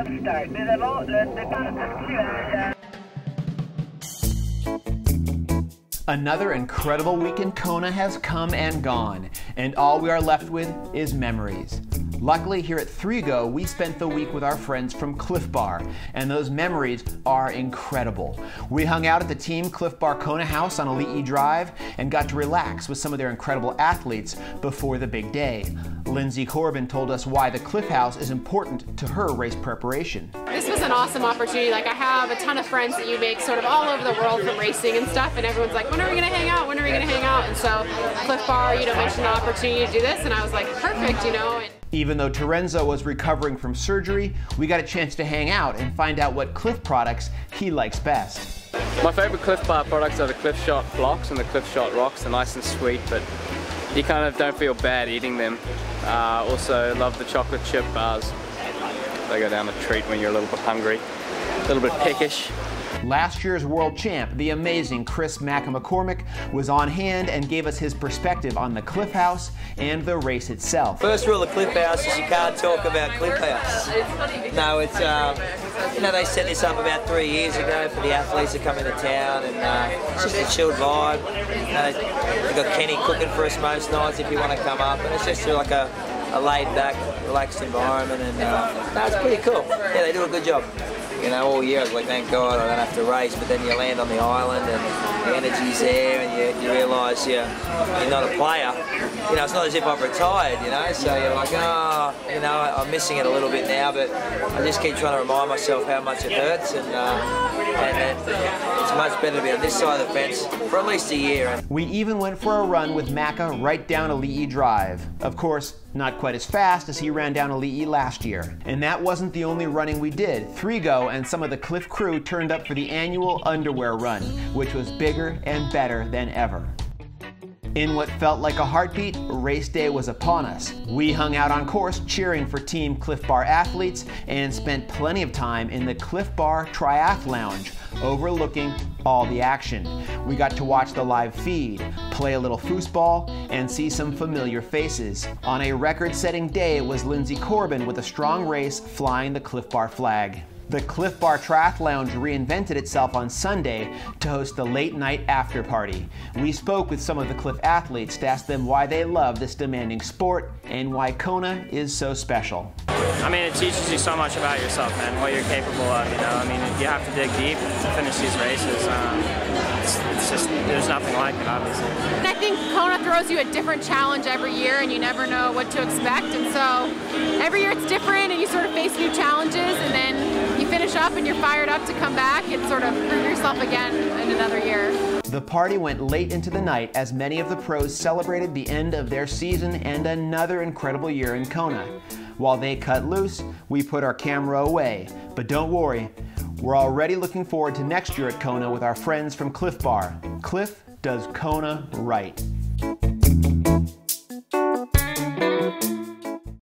start. Nous avons le départ actuel. Another incredible week in Kona has come and gone, and all we are left with is memories. Luckily, here at 3Go, we spent the week with our friends from CLIF Bar, and those memories are incredible. We hung out at the Team CLIF Bar Kona house on Ali'i Drive and got to relax with some of their incredible athletes before the big day. Lindsay Corbin told us why the CLIF house is important to her race preparation. This was an awesome opportunity. Like, I have a ton of friends that you make sort of all over the world from racing and stuff, and everyone's like, when are we gonna hang out? When are we gonna hang out? And so CLIF Bar, mentioned the opportunity to do this, and I was like, perfect, Even though Terenzo was recovering from surgery, we got a chance to hang out and find out what CLIF products he likes best. My favorite CLIF Bar products are the CLIF Shot blocks and the CLIF Shot rocks. They're nice and sweet, but you kind of don't feel bad eating them. Also love the chocolate chip bars. They go down a treat when you're a little bit hungry, a little bit peckish. Last year's world champ, the amazing Chris McCormick, was on hand and gave us his perspective on the CLIF House and the race itself. First rule of CLIF House is you can't talk about CLIF House. No, it's, they set this up about 3 years ago for the athletes that come into town, and it's just a chilled vibe. They've got Kenny cooking for us most nights if you want to come up, and it's just like a laid-back, relaxed environment, and no, it's pretty cool. Yeah, they do a good job. All year I was like, thank God I don't have to race, but then you land on the island and the energy's there, and you realise you're not a player. It's not as if I've retired, so you're like, oh, I'm missing it a little bit now, but I just keep trying to remind myself how much it hurts, and it's much better to be on this side of the fence for at least a year. We even went for a run with Macca right down Ali'i Drive. Of course, not quite as fast as he ran down Ali'i last year. And that wasn't the only running we did. 3Go and some of the CLIF crew turned up for the annual underwear run, which was bigger and better than ever. In what felt like a heartbeat, race day was upon us. We hung out on course cheering for Team CLIF Bar athletes and spent plenty of time in the CLIF Bar Triath Lounge, overlooking all the action. We got to watch the live feed, play a little foosball, and see some familiar faces. On a record-setting day, it was Lindsay Corbin with a strong race flying the CLIF Bar flag. The CLIF Bar Triath Lounge reinvented itself on Sunday to host the late-night after-party. We spoke with some of the CLIF athletes to ask them why they love this demanding sport and why Kona is so special. It teaches you so much about yourself, man, what you're capable of, you have to dig deep to finish these races. It's just, there's nothing like it, obviously. And I think Kona throws you a different challenge every year, and you never know what to expect, and so every year it's different, and you sort of face new challenges, and then you finish up and you're fired up to come back and sort of prove yourself again in another year. The party went late into the night as many of the pros celebrated the end of their season and another incredible year in Kona. While they cut loose, we put our camera away. But don't worry, we're already looking forward to next year at Kona with our friends from CLIF Bar. CLIF does Kona right.